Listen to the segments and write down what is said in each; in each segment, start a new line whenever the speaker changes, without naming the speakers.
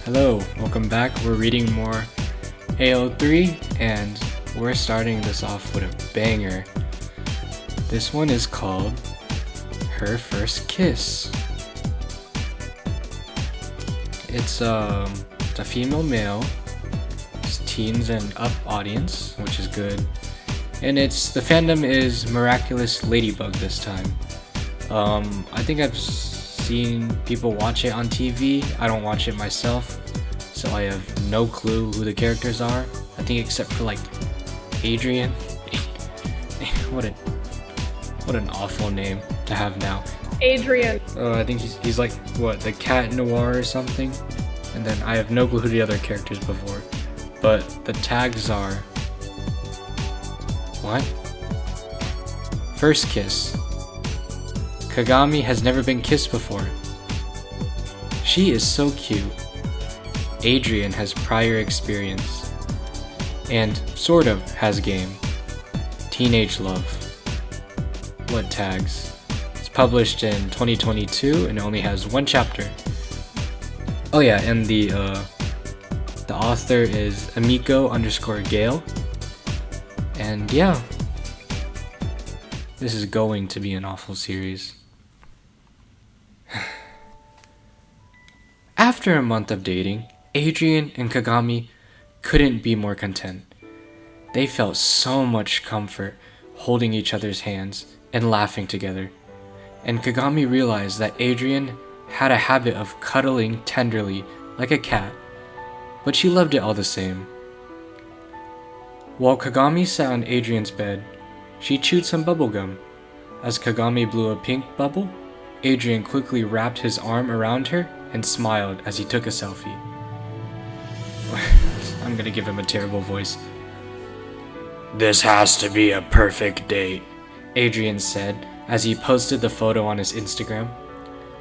Hello, welcome back. We're reading more AO3 and we're starting this off with a banger. This one is called Her First Kiss. It's a female male, it's teens and up audience, which is good. And the fandom is Miraculous Ladybug this time. I think I've seen people watch it on TV. I don't watch it myself, so I have no clue who the characters are. I think except for like Adrian. what an awful name to have now.
Adrian.
I think he's like what, the Cat Noir or something. And then I have no clue who the other characters before. But the tags are what? First kiss. Kagami has never been kissed before. She is so cute. Adrian has prior experience. And sort of has game. Teenage love. What tags? It's published in 2022 and only has one chapter. Oh yeah, and the author is Amiko_Gale. And yeah, this is going to be an awful series. After a month of dating, Adrian and Kagami couldn't be more content. They felt so much comfort holding each other's hands and laughing together. And Kagami realized that Adrian had a habit of cuddling tenderly like a cat, but she loved it all the same. While Kagami sat on Adrian's bed, she chewed some bubblegum. As Kagami blew a pink bubble, Adrian quickly wrapped his arm around her and smiled as he took a selfie. I'm gonna give him a terrible voice. "This has to be a perfect date," Adrian said as he posted the photo on his Instagram.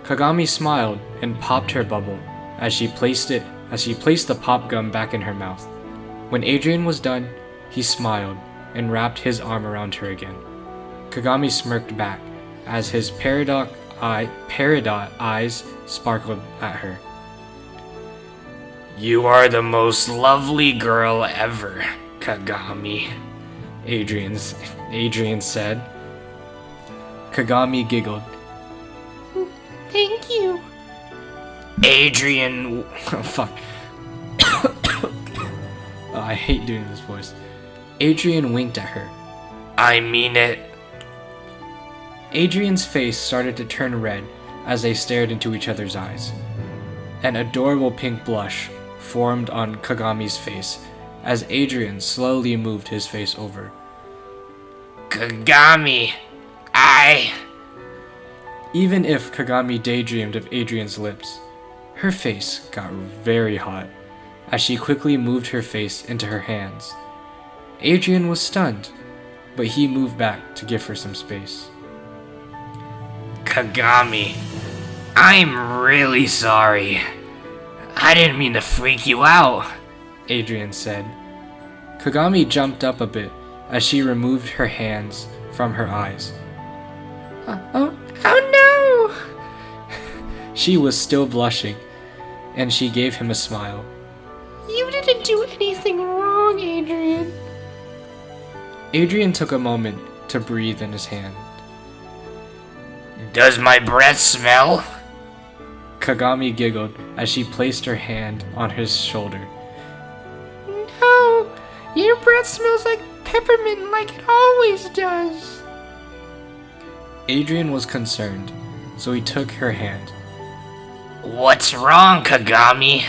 Kagami smiled and popped her bubble as she placed the pop gum back in her mouth. When Adrian was done, he smiled and wrapped his arm around her again. Kagami smirked back as his peridot eyes sparkled at her. "You are the most lovely girl ever, Kagami," Adrian said. Kagami giggled.
Thank you.
Adrian... Oh, fuck. I hate doing this voice. Adrian winked at her. "I mean it." Adrian's face started to turn red as they stared into each other's eyes. An adorable pink blush formed on Kagami's face as Adrian slowly moved his face over. "Kagami, Even if Kagami daydreamed of Adrian's lips, her face got very hot as she quickly moved her face into her hands. Adrian was stunned, but he moved back to give her some space. "Kagami, I'm really sorry. I didn't mean to freak you out," Adrian said. Kagami jumped up a bit as she removed her hands from her eyes. Oh no! She was still blushing, and she gave him a smile.
You didn't do anything wrong, Adrian.
Adrian took a moment to breathe in his hand. "Does my breath smell?" Kagami giggled as she placed her hand on his shoulder.
No, your breath smells like peppermint like it always does.
Adrian was concerned, so he took her hand. "What's wrong, Kagami?"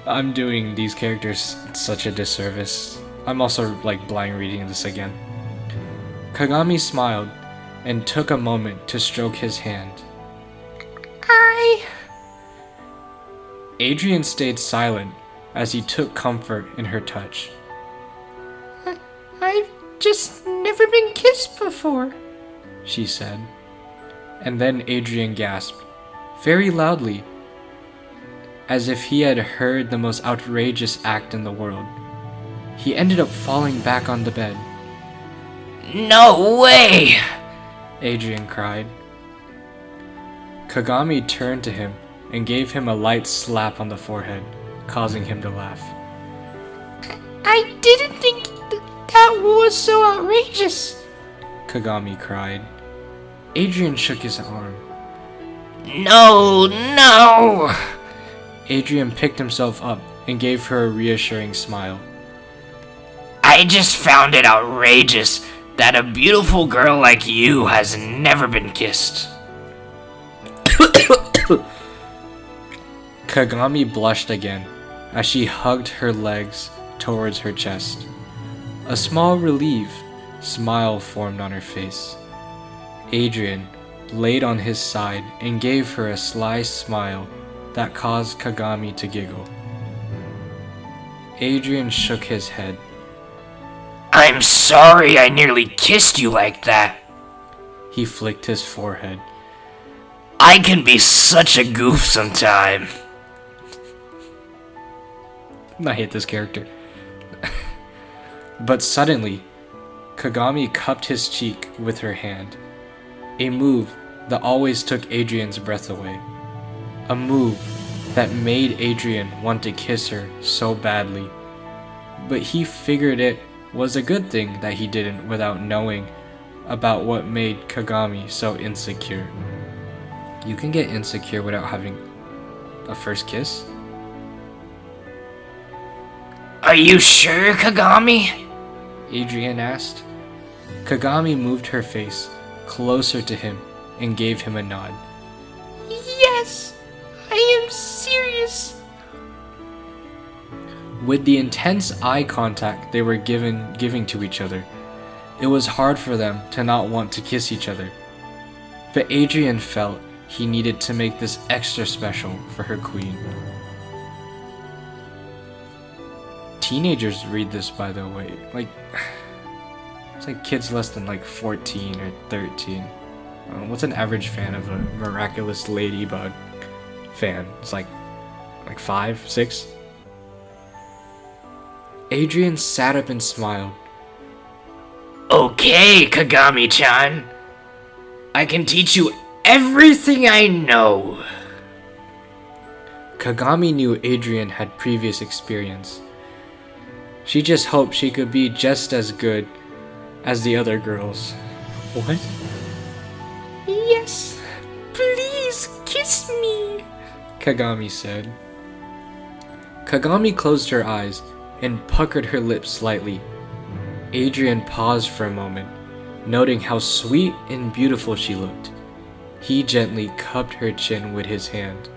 I'm doing these characters such a disservice. I'm also blind reading this again. Kagami smiled and took a moment to stroke his hand. Adrian stayed silent as he took comfort in her touch.
I've just never been kissed before,
she said. And then Adrian gasped, very loudly, as if he had heard the most outrageous act in the world. He ended up falling back on the bed. "No way!" Adrian cried. Kagami turned to him and gave him a light slap on the forehead, causing him to laugh.
I didn't think that was so outrageous.
Kagami cried. Adrian shook his arm.
No!
Adrian picked himself up and gave her a reassuring smile.
I just found it outrageous that a beautiful girl like you has never been kissed.
Kagami blushed again as she hugged her legs towards her chest. A small relieved smile formed on her face. Adrian laid on his side and gave her a sly smile that caused Kagami to giggle. Adrian shook his head.
I'm sorry I nearly kissed you like that.
He flicked his forehead.
I can be such a goof sometime.
I hate this character. But suddenly, Kagami cupped his cheek with her hand. A move that always took Adrian's breath away. A move that made Adrian want to kiss her so badly. But he figured it was a good thing that he didn't without knowing about what made Kagami so insecure. You can get insecure without having a first kiss?
Are you sure, Kagami?
Adrian asked. Kagami moved her face closer to him and gave him a nod.
Yes, I am serious.
With the intense eye contact they were giving to each other, it was hard for them to not want to kiss each other. But Adrian felt he needed to make this extra special for her queen. Teenagers read this, by the way. It's like kids less than 14 or 13. What's an average fan of a Miraculous Ladybug fan? It's like 5, 6? Adrian sat up and smiled.
Okay, Kagami-chan. I can teach you everything I know.
Kagami knew Adrian had previous experience. She just hoped she could be just as good as the other girls. What?
Yes, please kiss me,
Kagami said. Kagami closed her eyes and puckered her lips slightly. Adrian paused for a moment, noting how sweet and beautiful she looked. He gently cupped her chin with his hand,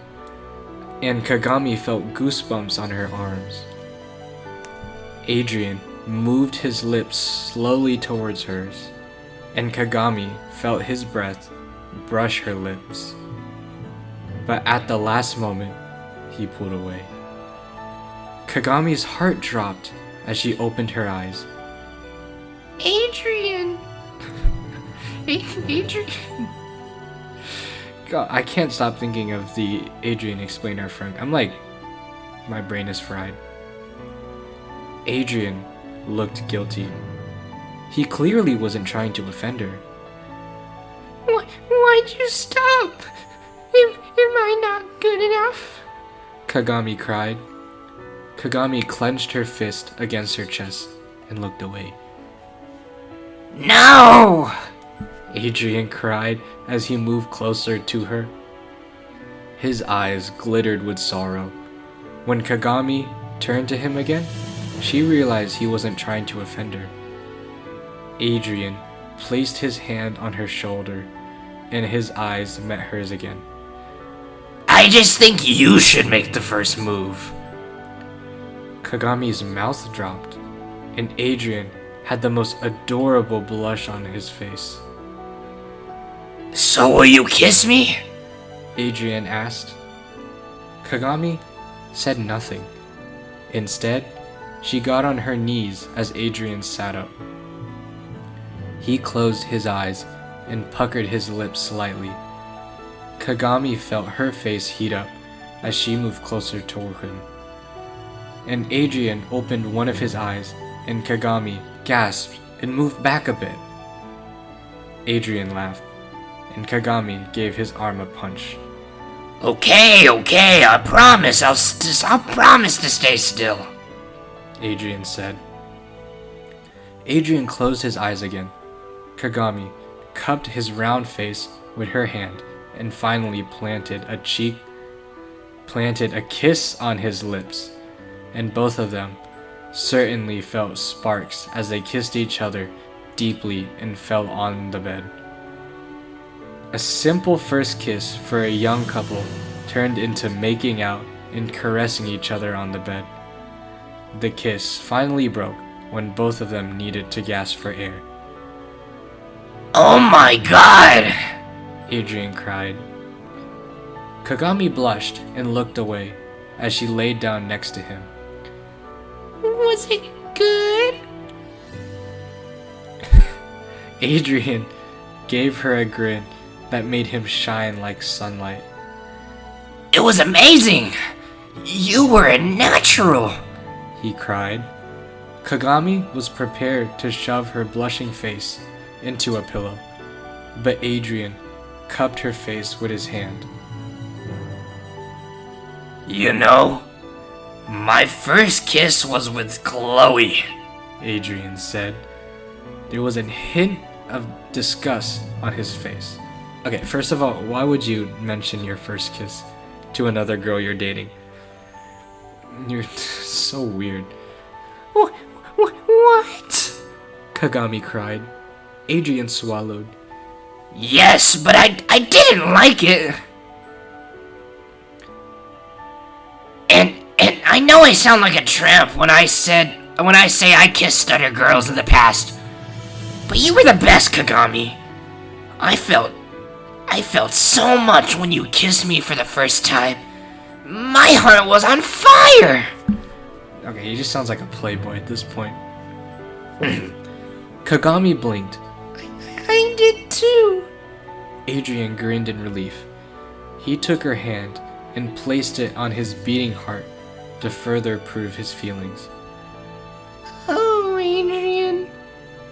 and Kagami felt goosebumps on her arms. Adrian moved his lips slowly towards hers, and Kagami felt his breath brush her lips. But at the last moment, he pulled away. Kagami's heart dropped as she opened her eyes.
Adrian. Adrian.
God, I can't stop thinking of the Adrian explainer friend. My brain is fried. Adrian looked guilty. He clearly wasn't trying to offend her.
Why'd you stop? Am I not good enough?
Kagami cried. Kagami clenched her fist against her chest and looked away.
No!
Adrian cried as he moved closer to her. His eyes glittered with sorrow. When Kagami turned to him again, she realized he wasn't trying to offend her. Adrian placed his hand on her shoulder, and his eyes met hers again.
I just think you should make the first move.
Kagami's mouth dropped, and Adrian had the most adorable blush on his face.
So will you kiss me?
Adrian asked. Kagami said nothing. Instead, she got on her knees as Adrian sat up. He closed his eyes and puckered his lips slightly. Kagami felt her face heat up as she moved closer toward him. And Adrian opened one of his eyes, and Kagami gasped and moved back a bit. Adrian laughed, and Kagami gave his arm a punch.
Okay, I promise. I'll promise to stay still.
Adrian said. Adrian closed his eyes again. Kagami cupped his round face with her hand and finally planted a kiss on his lips, and both of them certainly felt sparks as they kissed each other deeply and fell on the bed. A simple first kiss for a young couple turned into making out and caressing each other on the bed. The kiss finally broke when both of them needed to gasp for air.
Oh my god!
Adrian cried. Kagami blushed and looked away as she laid down next to him.
Was it good?
Adrian gave her a grin that made him shine like sunlight.
It was amazing! You were a natural!
He cried. Kagami was prepared to shove her blushing face into a pillow, but Adrian cupped her face with his hand.
You know, my first kiss was with Chloe,
Adrian said. There was a hint of disgust on his face. Okay, first of all, why would you mention your first kiss to another girl you're dating? You're so weird.
What?
Kagami cried. Adrian swallowed.
Yes, but I didn't like it. And I know I sound like a tramp when I say I kissed other girls in the past. But you were the best, Kagami. I felt so much when you kissed me for the first time. My heart was on fire.
Okay, he just sounds like a playboy at this point. Kagami blinked.
I did too.
Adrian grinned in relief. He took her hand and placed it on his beating heart to further prove his feelings.
Oh, Adrian.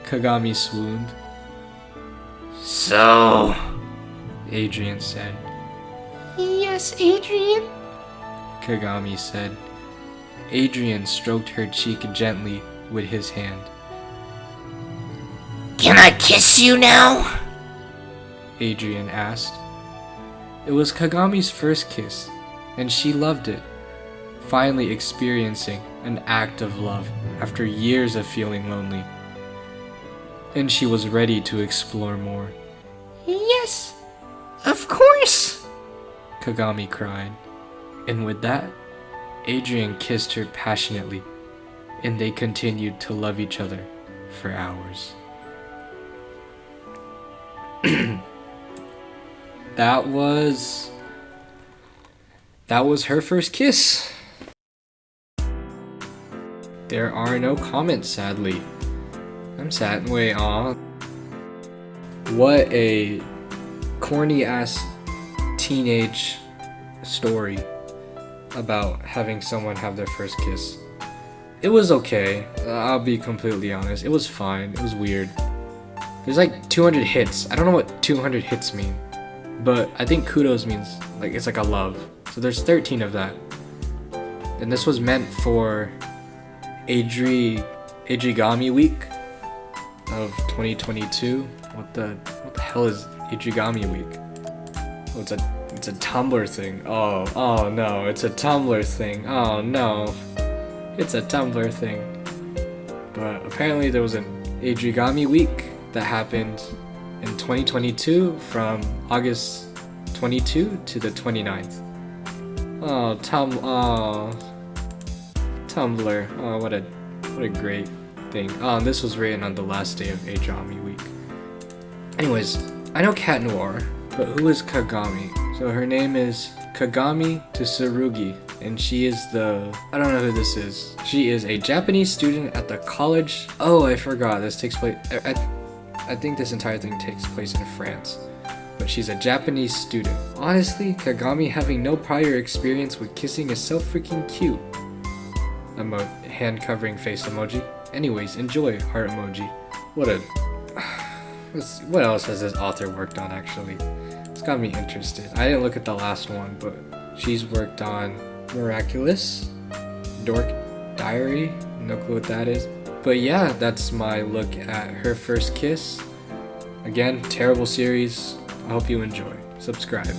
Kagami swooned.
So,
Adrian said.
Yes, Adrian.
Kagami said. Adrian stroked her cheek gently with his hand.
Can I kiss you now?
Adrian asked. It was Kagami's first kiss, and she loved it, finally experiencing an act of love after years of feeling lonely. And she was ready to explore more.
Yes, of course,
Kagami cried. And with that, Adrian kissed her passionately, and they continued to love each other for hours. That was her first kiss. There are no comments, sadly. I'm sad. Wait, aw. What a corny ass teenage story about having someone have their first kiss. It was okay. I'll be completely honest. It was fine. It was weird. There's like 200 hits. I don't know what 200 hits mean, but I think kudos means like it's like a love. So there's 13 of that. And this was meant for Adrigami Week of 2022. What the hell is Adrigami Week? Oh, it's a Tumblr thing. Oh no, it's a Tumblr thing. Oh no, it's a Tumblr thing. But apparently there was an Adrigami Week that happened in 2022 from August 22 to the 29th. Tumblr. Oh, what a great thing. And this was written on the last day of Adrigami Week. Anyways, I know Cat Noir, but who is Kagami? So her name is Kagami Tsurugi, and she is I don't know who this is. She is a Japanese student at the college. Oh, I forgot. This takes place. I think this entire thing takes place in France, but she's a Japanese student. Honestly, Kagami having no prior experience with kissing is so freaking cute. Hand covering face emoji. Anyways, enjoy heart emoji. What else has this author worked on actually? It's got me interested. I didn't look at the last one, but she's worked on Miraculous, Dork Diary, no clue what that is. But yeah, that's my look at Her First Kiss. Again, terrible series. I hope you enjoy. Subscribe.